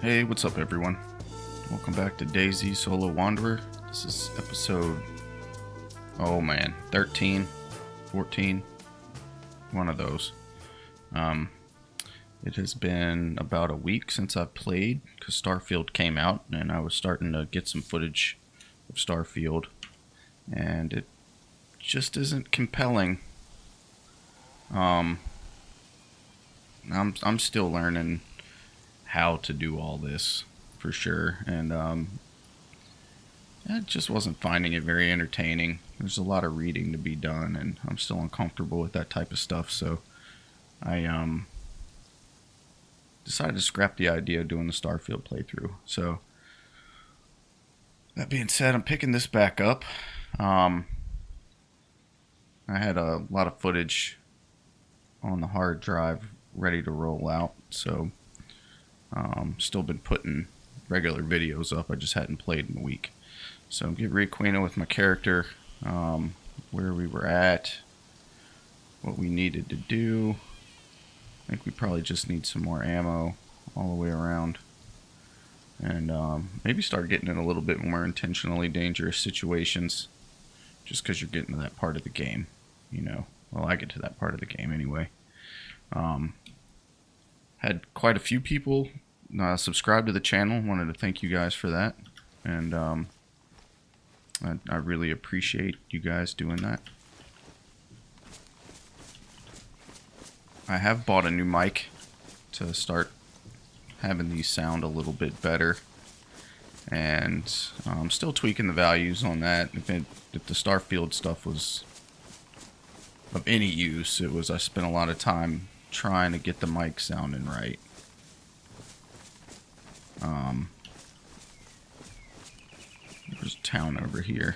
Hey, what's up everyone? Welcome back to DayZ Solo Wanderer. This is episode, 13, 14, one of those. It has been about a week since I've played, because Starfield came out, and I was starting to get some footage of Starfield, and it just isn't compelling. I'm still learning how to do all this for sure, and I just wasn't finding it very entertaining. There's a lot of reading to be done, and I'm still uncomfortable with that type of stuff, so I decided to scrap the idea of doing the Starfield playthrough. So that being said, I'm picking this back up. I had a lot of footage on the hard drive ready to roll out, so still been putting regular videos up. I just hadn't played in a week. So get reacquainted with my character, where we were at, what we needed to do. I think we probably just need some more ammo all the way around. And maybe start getting in a little bit more intentionally dangerous situations, just because you're getting to that part of the game, you know. Well, I get to that part of the game anyway. Had quite a few people subscribe to the channel. Wanted to thank you guys for that, and I really appreciate you guys doing that. I have bought a new mic to start having these sound a little bit better, and I'm still tweaking the values on that. If the Starfield stuff was of any use, I spent a lot of time trying to get the mic sounding right. There's a town over here.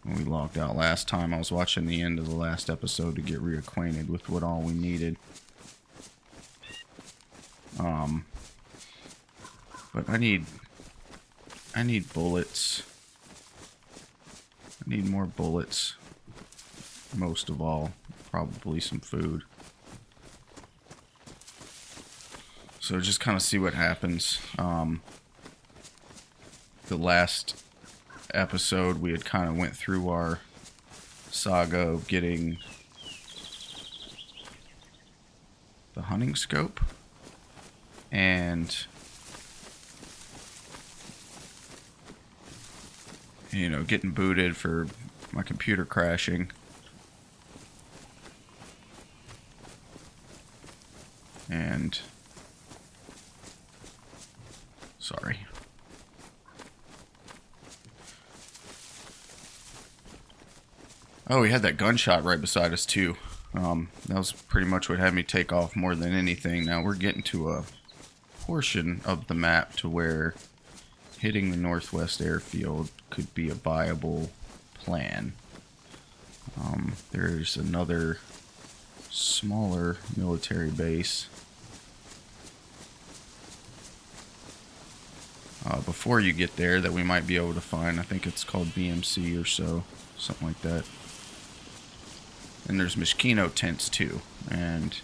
When we logged out last time, I was watching the end of the last episode to get reacquainted with what all we needed. But I need bullets. I need more bullets. Most of all, probably some food. So just kind of see what happens. The last episode, we had kind of went through our saga of getting the hunting scope and, you know, getting booted for my computer crashing. And sorry. Oh, we had that gunshot right beside us too. That was pretty much what had me take off more than anything. Now we're getting to a portion of the map to where hitting the Northwest Airfield could be a viable plan. There's another smaller military base. Before you get there that we might be able to find. I think it's called BMC or so, something like that. And there's Mosquito tents too, and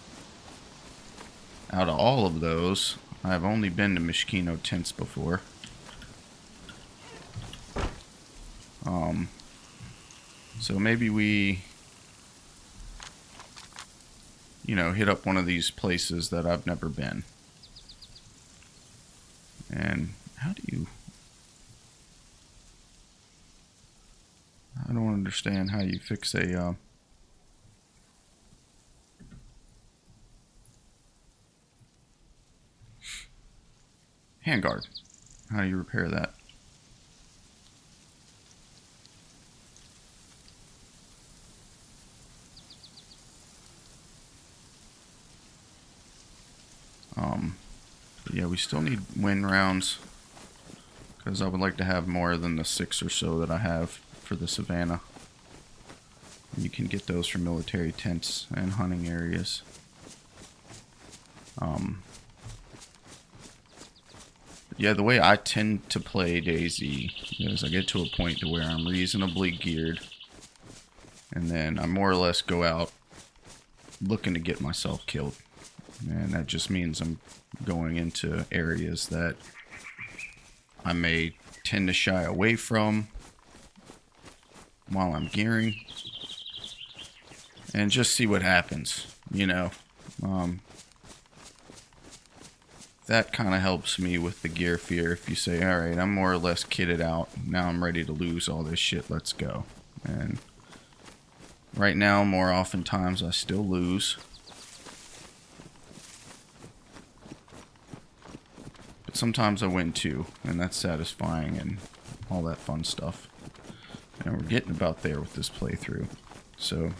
out of all of those, I've only been to Mosquito tents before. So maybe we, you know, hit up one of these places that I've never been. And how do you... I don't understand how you fix a... handguard. How do you repair that? But yeah, we still need wind rounds, because I would like to have more than the 6 or so that I have for the savannah. And you can get those from military tents and hunting areas. Yeah, the way I tend to play DayZ is I get to a point to where I'm reasonably geared, and then I more or less go out looking to get myself killed. And that just means I'm going into areas that I may tend to shy away from while I'm gearing. And just see what happens, you know. That kind of helps me with the gear fear. If you say, alright, I'm more or less kitted out. Now I'm ready to lose all this shit. Let's go. And right now, more oftentimes, I still lose. But sometimes I win too. And that's satisfying and all that fun stuff. And we're getting about there with this playthrough. So,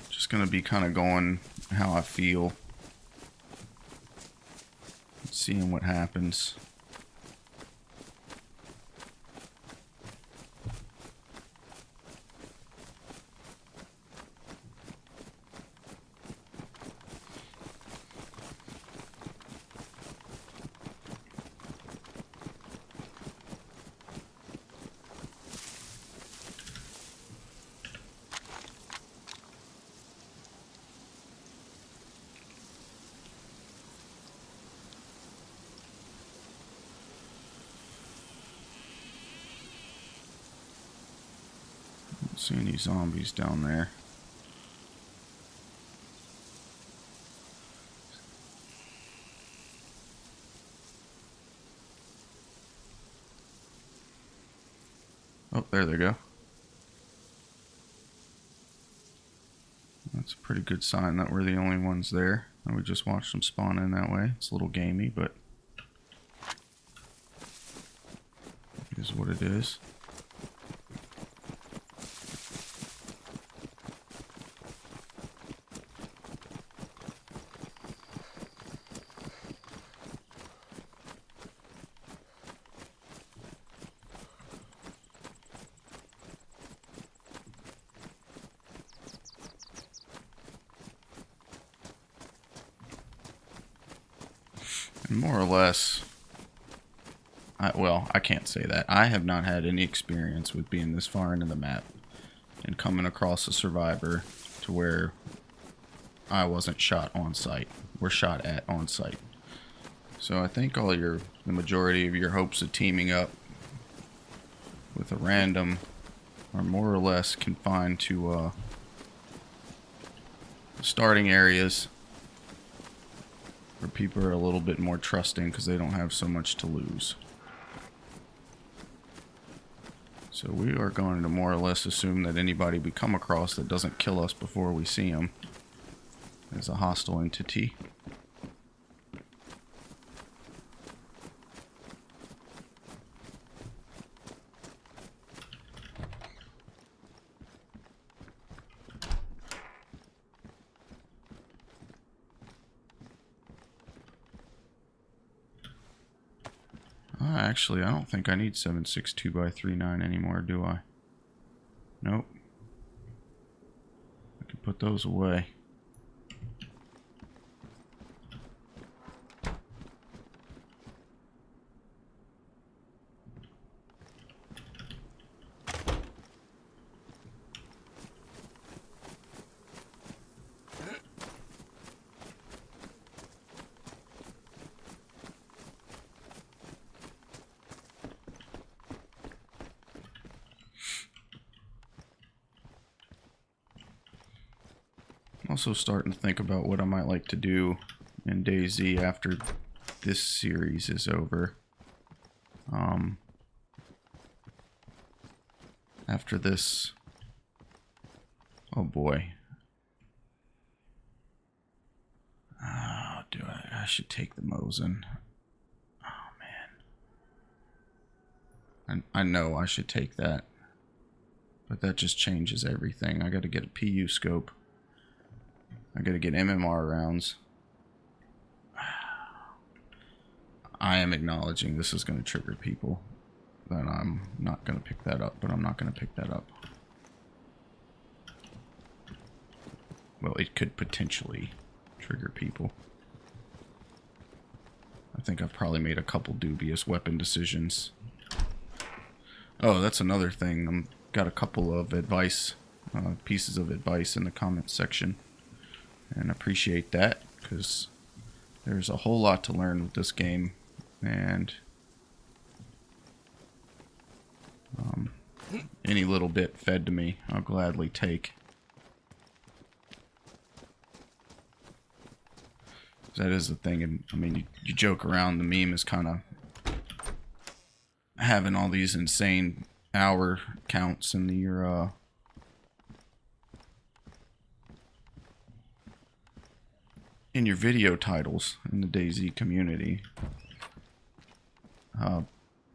just going to be kind of going how I feel. Seeing what happens. See any zombies down there. Oh, there they go. That's a pretty good sign that we're the only ones there. And we just watched them spawn in that way. It's a little gamey, but it is what it is. And more or less, well, I can't say that. I have not had any experience with being this far into the map and coming across a survivor to where I wasn't shot on sight. We're shot at on sight. So I think the majority of your hopes of teaming up with a random are more or less confined to starting areas where people are a little bit more trusting because they don't have so much to lose. So we are going to more or less assume that anybody we come across that doesn't kill us before we see them is a hostile entity. Actually, I don't think I need 7.62x3.9 anymore, do I? Nope. I can put those away. Also starting to think about what I might like to do in DayZ after this series is over. After this, oh boy. Oh, I should take the Mosin. Oh man. I know I should take that. But that just changes everything. I gotta get a PU scope. I gotta get MMR rounds. I am acknowledging this is going to trigger people. That I'm not going to pick that up, but I'm not going to pick that up. Well, it could potentially trigger people. I think I've probably made a couple dubious weapon decisions. Oh, that's another thing. I've got a couple of advice, pieces of advice in the comments section. and appreciate that, because there's a whole lot to learn with this game, and any little bit fed to me, I'll gladly take. That is the thing, and I mean, you joke around, the meme is kind of having all these insane hour counts in your video titles in the DayZ community.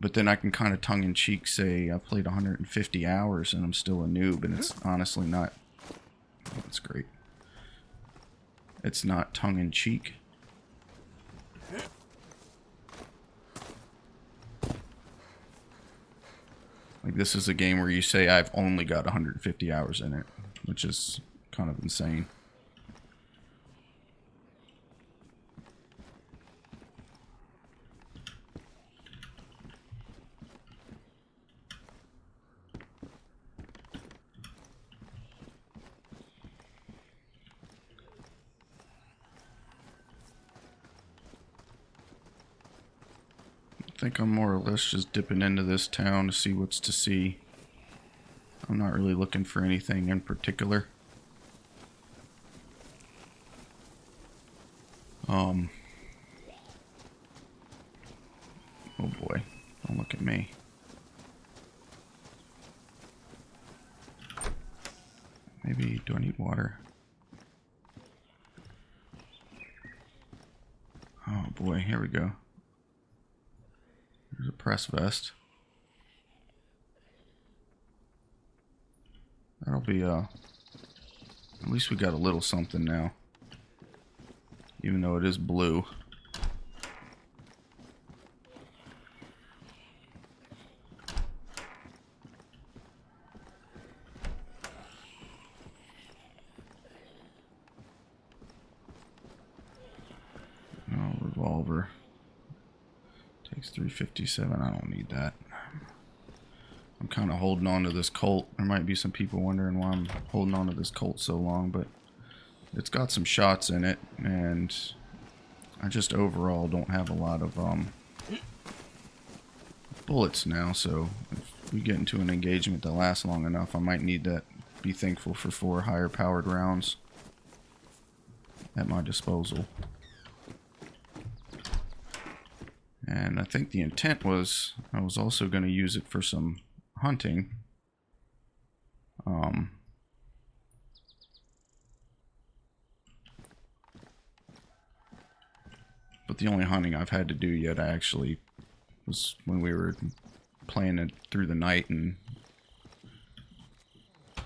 But then I can kind of tongue-in-cheek say I played 150 hours and I'm still a noob, and it's honestly not. Oh, that's great. It's not tongue-in-cheek. Like, this is a game where you say I've only got 150 hours in it, which is kind of insane. I think I'm more or less just dipping into this town to see what's to see. I'm not really looking for anything in particular. Oh boy, don't look at me. Maybe, do I need water? Oh boy, here we go. There's a press vest. That'll be, at least we got a little something now. Even though it is blue. Oh, revolver. Takes 357. I don't need that. I'm kind of holding on to this Colt. There might be some people wondering why I'm holding on to this Colt so long, but it's got some shots in it, and I just overall don't have a lot of bullets now, so if we get into an engagement that lasts long enough, I might need that. Be thankful for 4 higher powered rounds at my disposal. And I think the intent was I was also going to use it for some hunting. But the only hunting I've had to do yet actually was when we were playing it through the night, and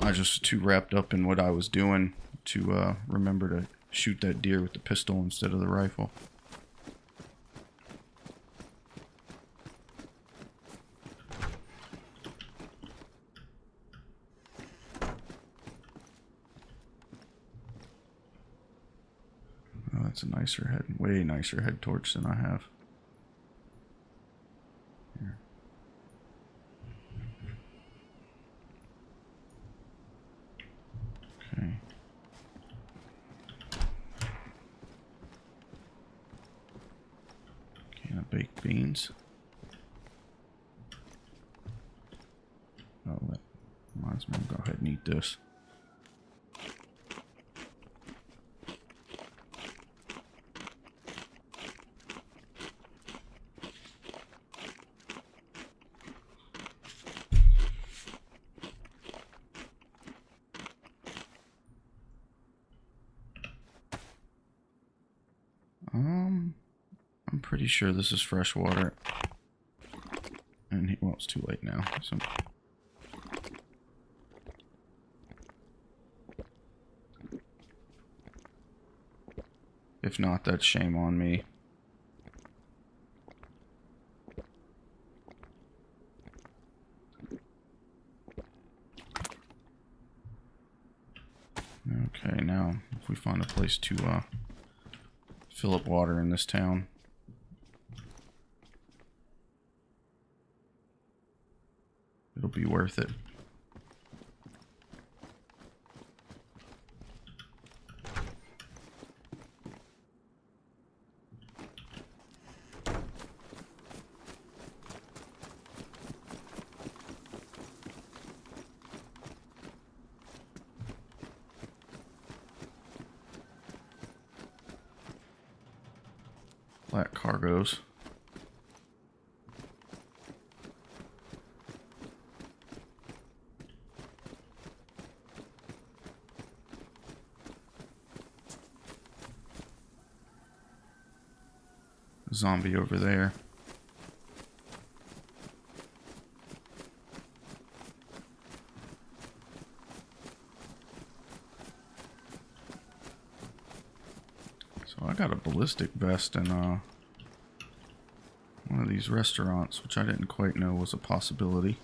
I just was too wrapped up in what I was doing to remember to shoot that deer with the pistol instead of the rifle. That's a nicer head, way nicer head torch than I have. Here. Okay. Can of baked beans. Oh, that reminds me, I'll go ahead and eat this. I'm pretty sure this is fresh water. And well, it's too late now. So if not, that's shame on me. Okay, now if we find a place to fill up water in this town. It'll be worth it. flat cargoes. Zombie over there. So I got a ballistic vest in one of these restaurants, which I didn't quite know was a possibility.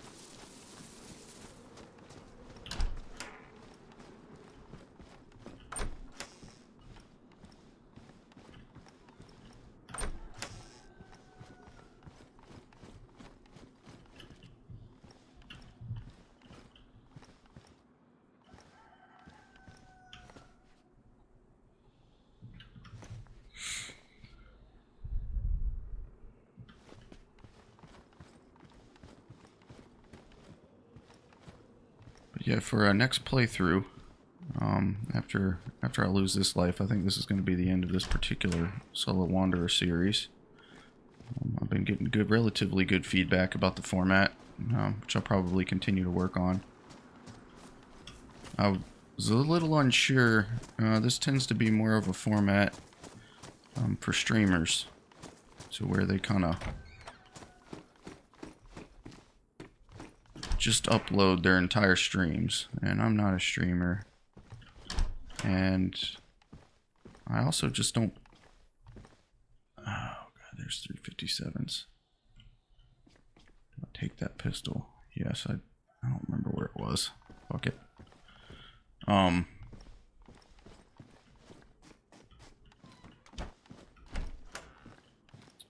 Yeah, for our next playthrough, after I lose this life, I think this is going to be the end of this particular Solo Wanderer series. I've been getting relatively good feedback about the format, which I'll probably continue to work on. I was a little unsure. This tends to be more of a format for streamers, so where they kind of just upload their entire streams, and I'm not a streamer, and I also just don't. Oh god, there's 357s. I'll take that pistol. Yes, I don't remember where it was. Fuck it. What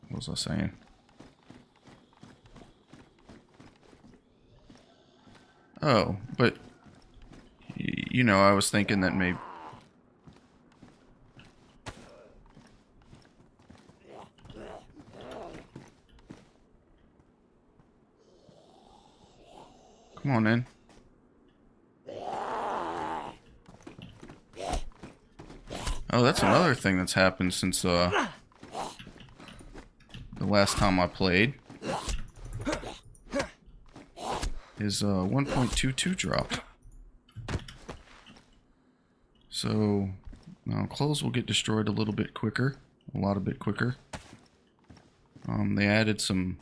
was I saying? Oh, but, you know, I was thinking that maybe... Come on in. Oh, that's another thing that's happened since, the last time I played. Is 1.22 dropped. So now clothes will get destroyed a little bit quicker, a lot bit quicker. They added some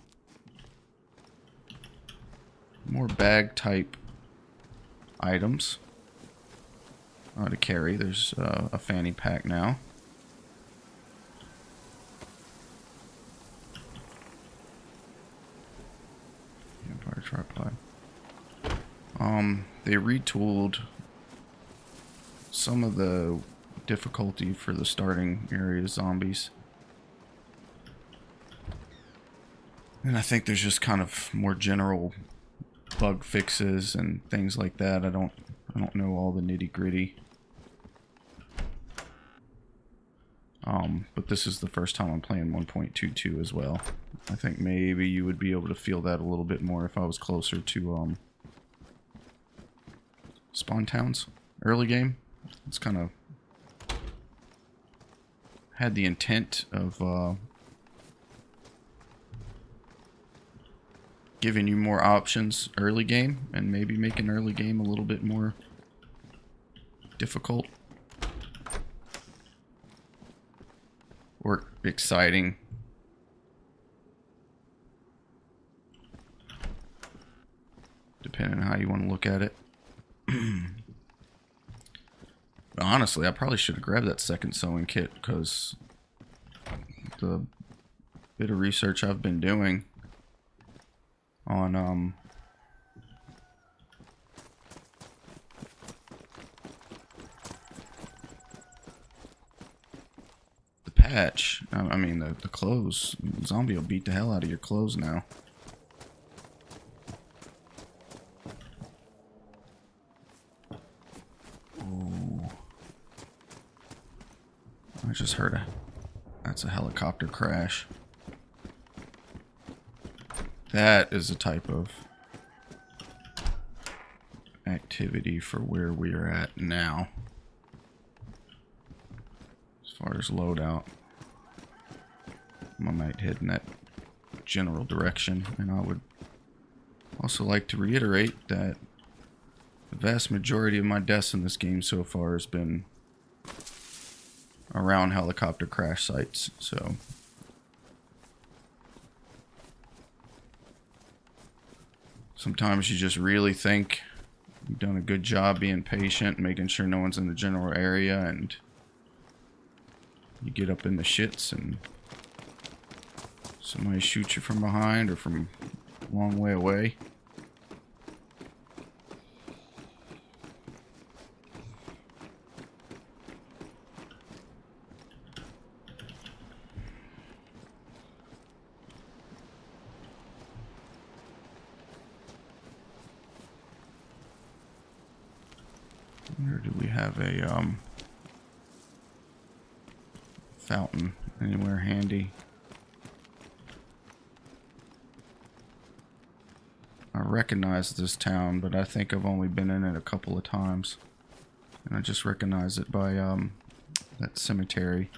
more bag type items to carry. There's a fanny pack now. Vampire tripod. They retooled some of the difficulty for the starting area zombies. And I think there's just kind of more general bug fixes and things like that. I don't know all the nitty-gritty. But this is the first time I'm playing 1.22 as well. I think maybe you would be able to feel that a little bit more if I was closer to spawn towns early game. It's kind of had the intent of giving you more options early game and maybe making early game a little bit more difficult or exciting. Depending on how you want to look at it. But honestly, I probably should have grabbed that second sewing kit, because the bit of research I've been doing on the patch, I mean the clothes, zombie will beat the hell out of your clothes now. I just heard that's a helicopter crash. That is a type of activity for where we are at now. As far as loadout. I might head in that general direction. And I would also like to reiterate that the vast majority of my deaths in this game so far has been around helicopter crash sites, so sometimes you just really think you've done a good job being patient, making sure no one's in the general area, and you get up in the shits and somebody shoots you from behind or from a long way away. Where do we have a fountain anywhere handy? I recognize this town, but I think I've only been in it a couple of times, and I just recognize it by that cemetery.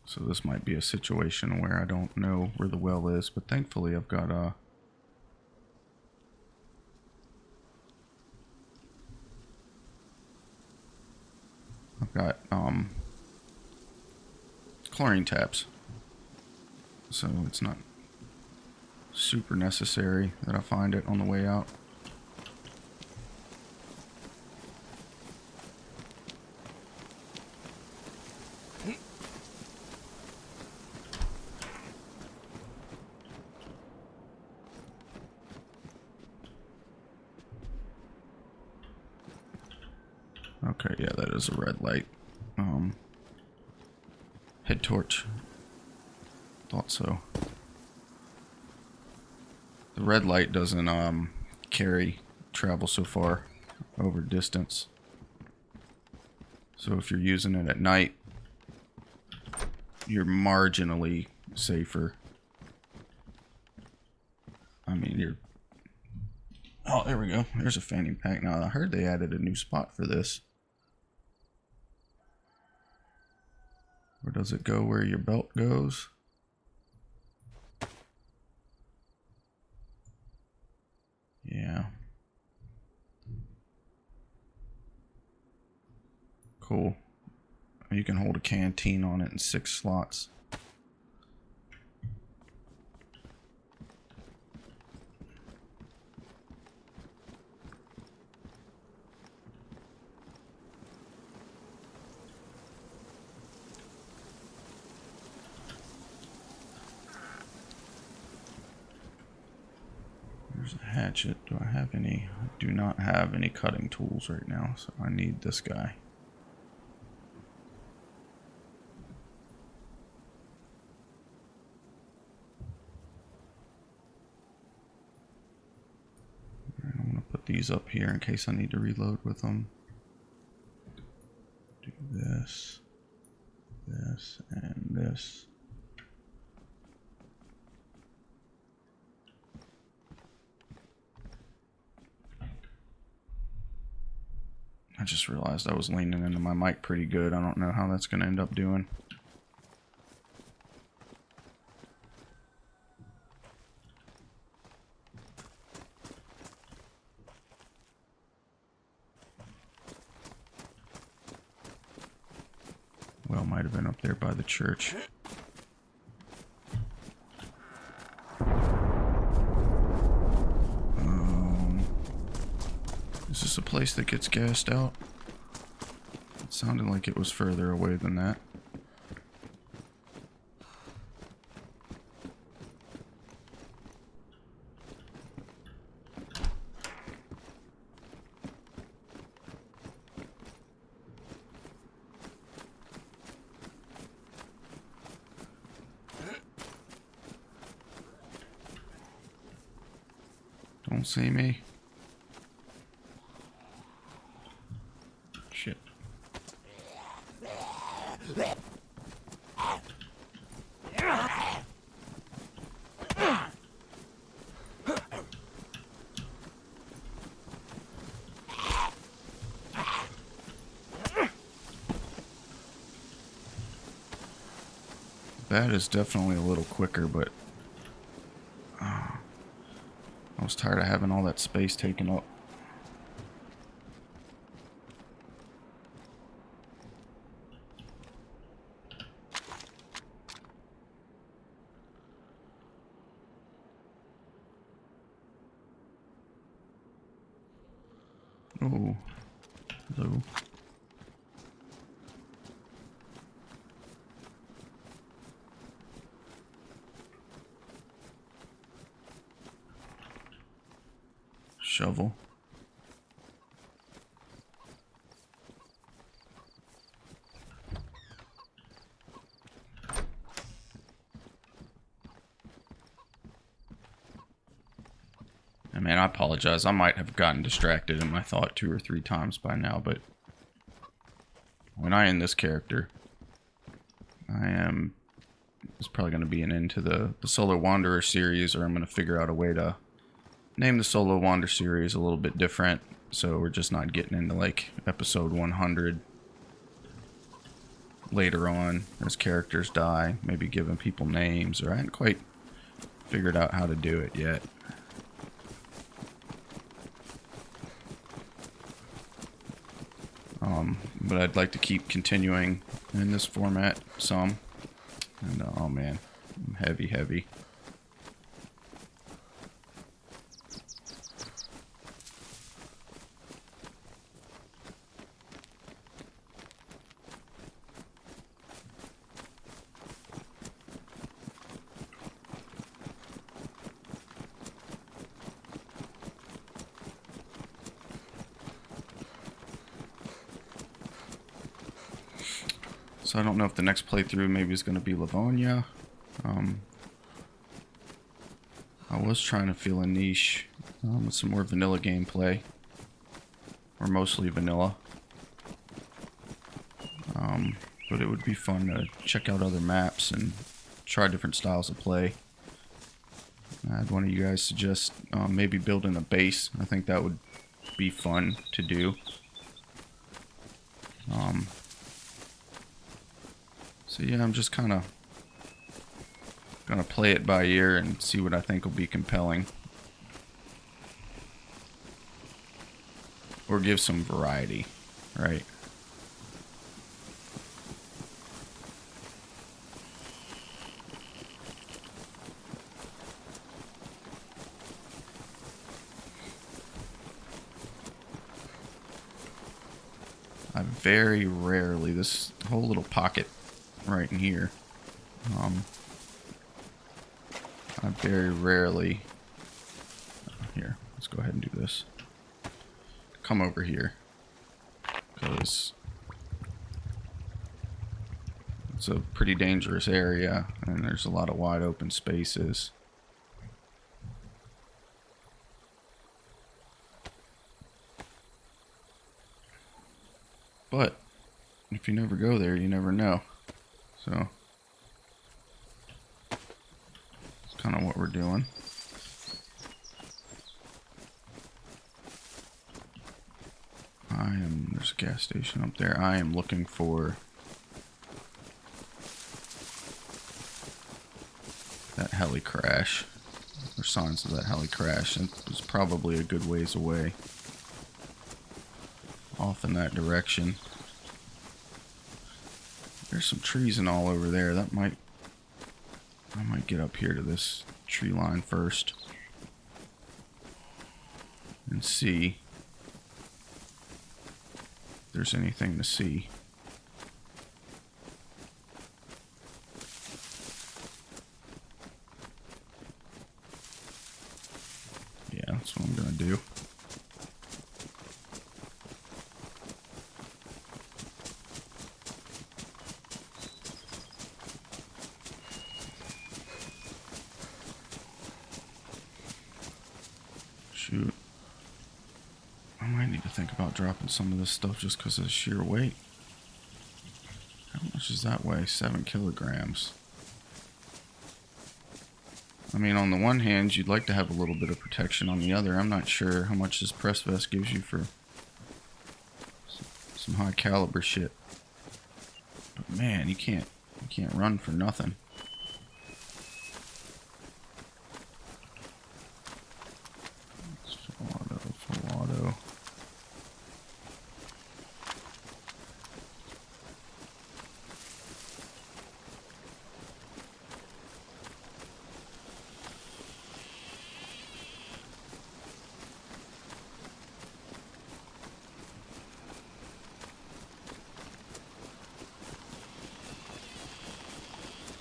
So this might be a situation where I don't know where the well is, but thankfully I've got chlorine taps, so it's not super necessary that I find it on the way out. Okay, yeah, that is a red light. Head torch. Thought so. The red light doesn't carry travel so far over distance. So if you're using it at night, you're marginally safer. I mean, you're... Oh, there we go. There's a fanny pack. Now, I heard they added a new spot for this. Or does it go where your belt goes? Yeah. Cool. You can hold a canteen on it in 6 slots. There's a hatchet. Do I have any? I do not have any cutting tools right now, so I need this guy. Alright, I'm going to put these up here in case I need to reload with them. Do this, this, and this. I just realized I was leaning into my mic pretty good. I don't know how that's going to end up doing. Well, might have been up there by the church. Is this a place that gets gassed out? It sounded like it was further away than that. Don't see me. Shit. That is definitely a little quicker, but I was tired of having all that space taken up. Oh, hello. Shovel. And man, I apologize. I might have gotten distracted in my thought 2 or 3 times by now, but when I end this character, it's probably going to be an end to the Solo Wanderer series, or I'm going to figure out a way to name the Solo Wander series a little bit different, so we're just not getting into like episode 100 later on as characters die, maybe giving people names, or I hadn't quite figured out how to do it yet. But I'd like to keep continuing in this format some. And oh man, I'm heavy. So I don't know if the next playthrough maybe is going to be Livonia. I was trying to feel a niche with some more vanilla gameplay, or mostly vanilla. But it would be fun to check out other maps and try different styles of play. I had one of you guys suggest maybe building a base. I think that would be fun to do. So yeah, I'm just kind of gonna play it by ear and see what I think will be compelling, or give some variety, right? I very rarely, this whole little pocket right in here, I very rarely, here, let's go ahead and do this, come over here, because it's a pretty dangerous area, and there's a lot of wide open spaces. But if you never go there, you never know. So that's kind of what we're doing. There's a gas station up there. I am looking for that heli crash, or signs of that heli crash. It was probably a good ways away, off in that direction. There's some trees and all over there. I might get up here to this tree line first and see if there's anything to see. Yeah, that's what I'm gonna do. Shoot. I might need to think about dropping some of this stuff just because of the sheer weight. I don't much is that weigh? 7 kilograms. I mean, on the one hand, you'd like to have a little bit of protection. On the other, I'm not sure how much this press vest gives you for some high caliber shit. But man, you can't run for nothing. It's full auto.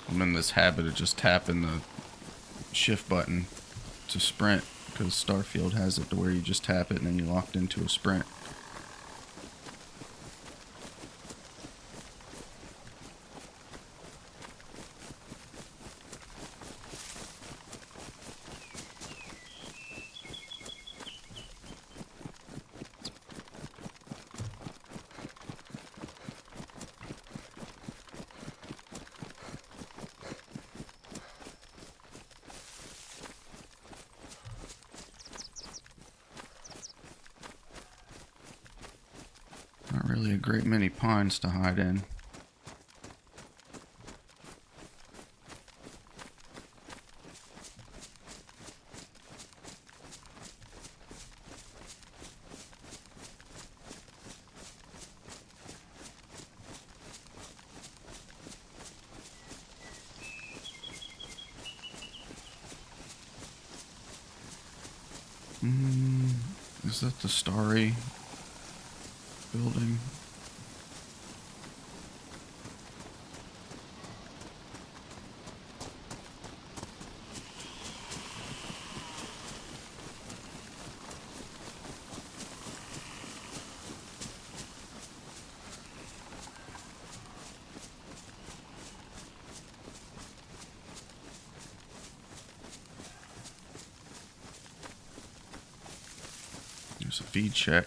I'm in this habit of just tapping the shift button to sprint, because Starfield has it to where you just tap it and then you're locked into a sprint. Not really a great many pines to hide in. Is that the Starry building? There's a feed check.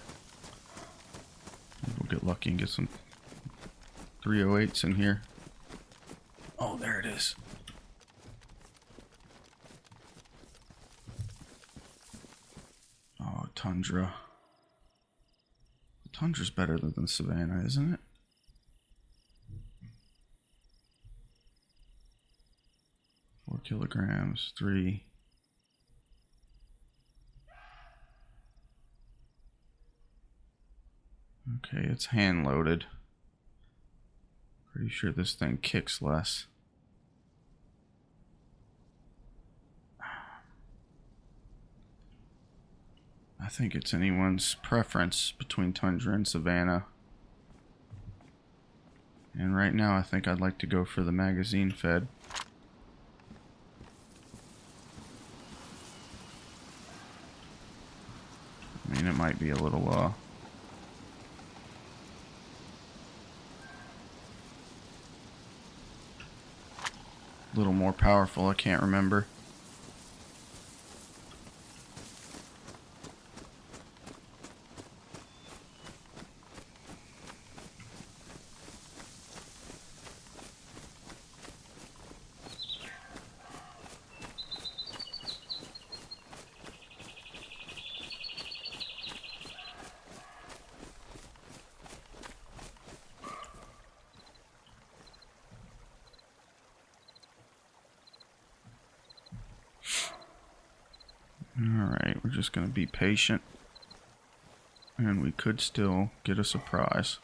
We'll get lucky and get some 308s in here. Oh, there it is. Oh, Tundra. Tundra's better than the Savannah, isn't it? Four kilograms, 3. Okay, it's hand loaded. Pretty sure this thing kicks less. I think it's anyone's preference between Tundra and Savannah. And right now I think I'd like to go for the magazine fed. I mean, it might be a little more powerful, I can't remember. Alright, we're just going to be patient. And we could still get a surprise.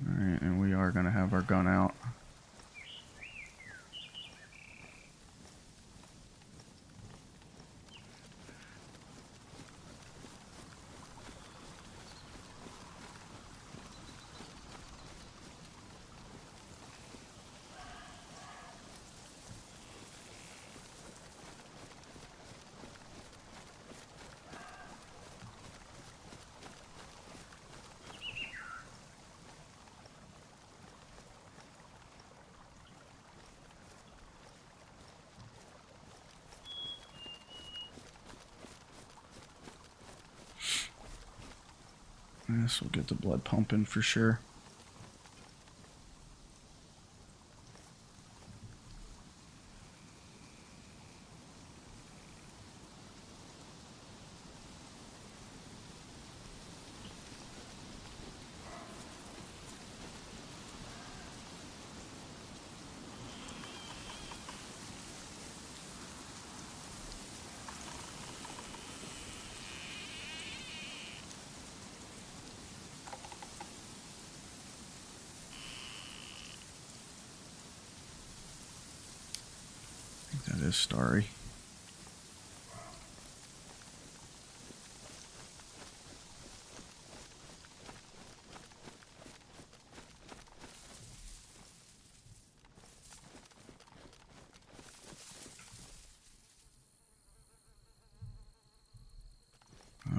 Alright, and we are going to have our gun out. This will get the blood pumping for sure. That is starry.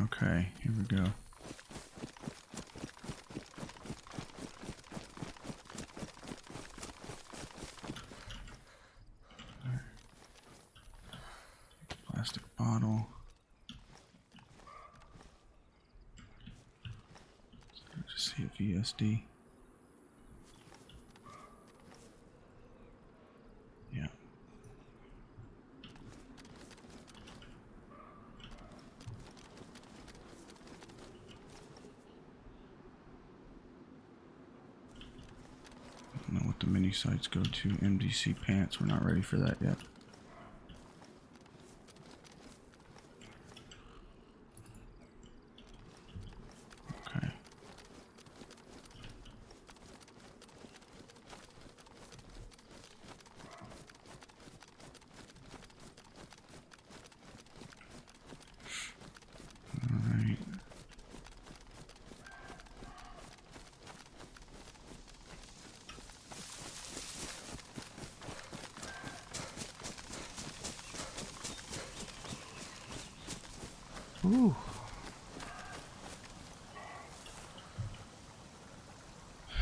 Okay, here we go. Plastic bottle. Just see a VSD. Yeah. I don't know what the mini sites go to. MDC pants. We're not ready for that yet. Okay. All right. Ooh.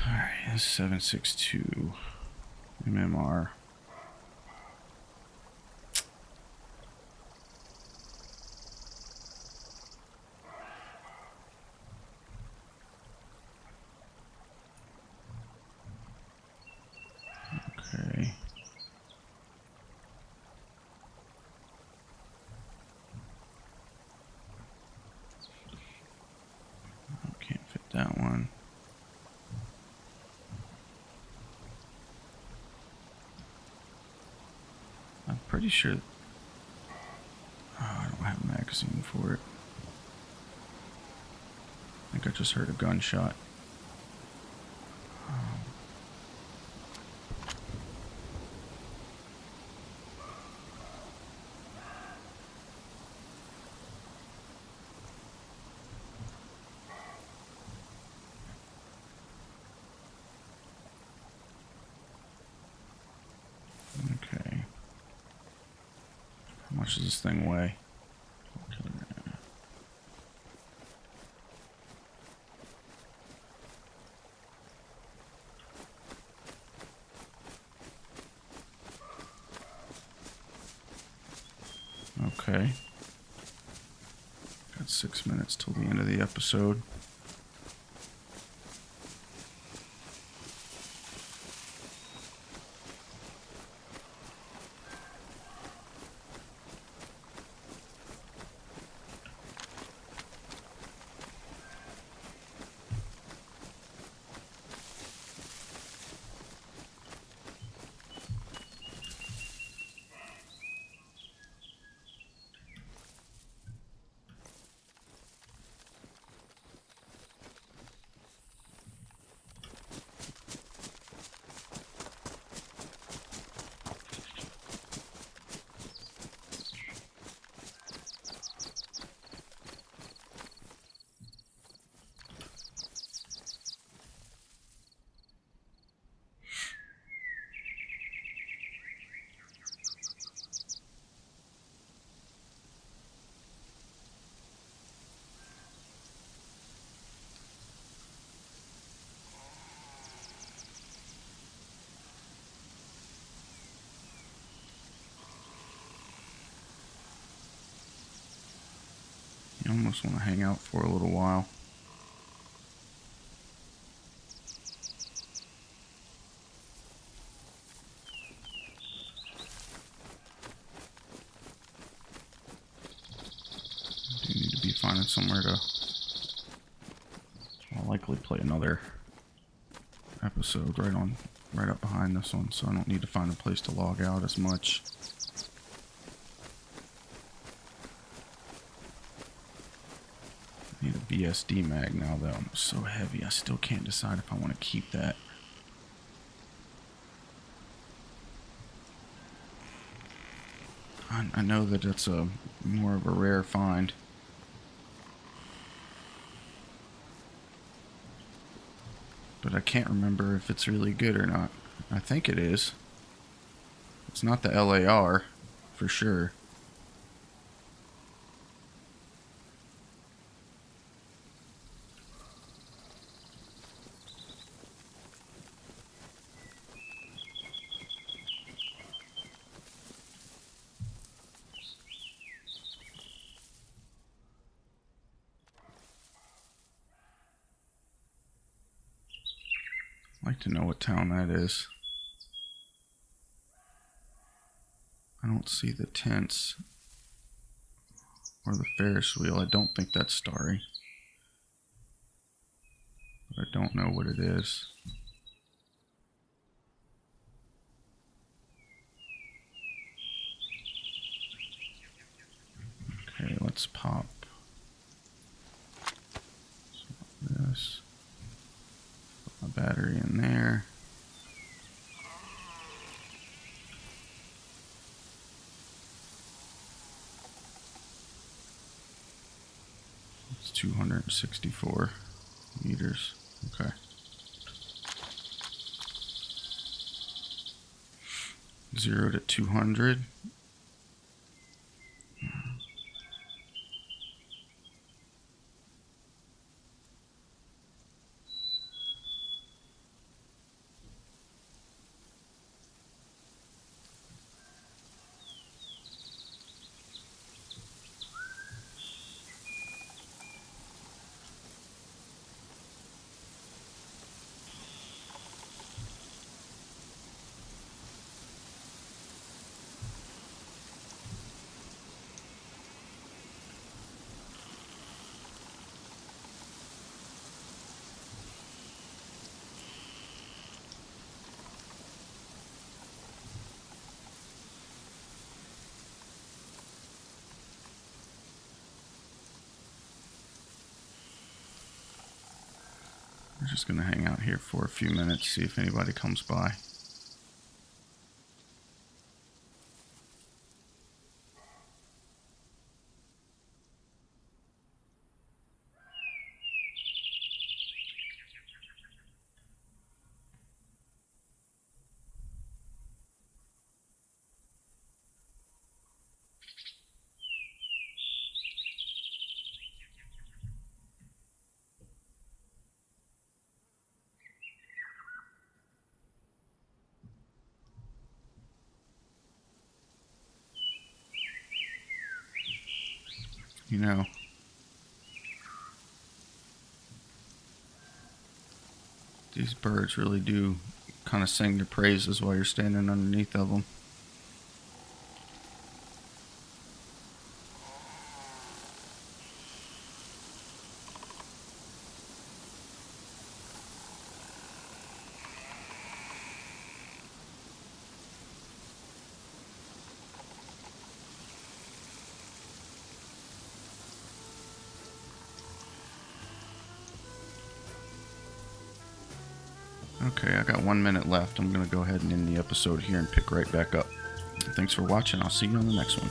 Alright, that's 762 MMR. Okay. Can't fit that one. I'm pretty sure. Oh, I don't have a magazine for it. I think I just heard a gunshot. Okay. How much does this thing weigh? Okay. Got 6 minutes till the end of the episode. You almost want to hang out for a little while. finding somewhere to... I'll likely play another episode right up behind this one, so I don't need to find a place to log out as much. I need a VSD mag now, though. I'm so heavy, I still can't decide if I want to keep that. I know that it's a more of a rare find. But I can't remember if it's really good or not. I think it is. It's not the LAR, for sure. I'd like to know what town that is. I don't see the tents or the Ferris wheel. I don't think that's Starry. But I don't know what it is. Okay, let's pop this. Put my battery in there. It's 264 meters. Okay. Zero to 200. We're just going to hang out here for a few minutes, see if anybody comes by. You know, these birds really do kind of sing their praises while you're standing underneath of them. Okay, I got 1 minute left. I'm going to go ahead and end the episode here and pick right back up. Thanks for watching. I'll see you on the next one.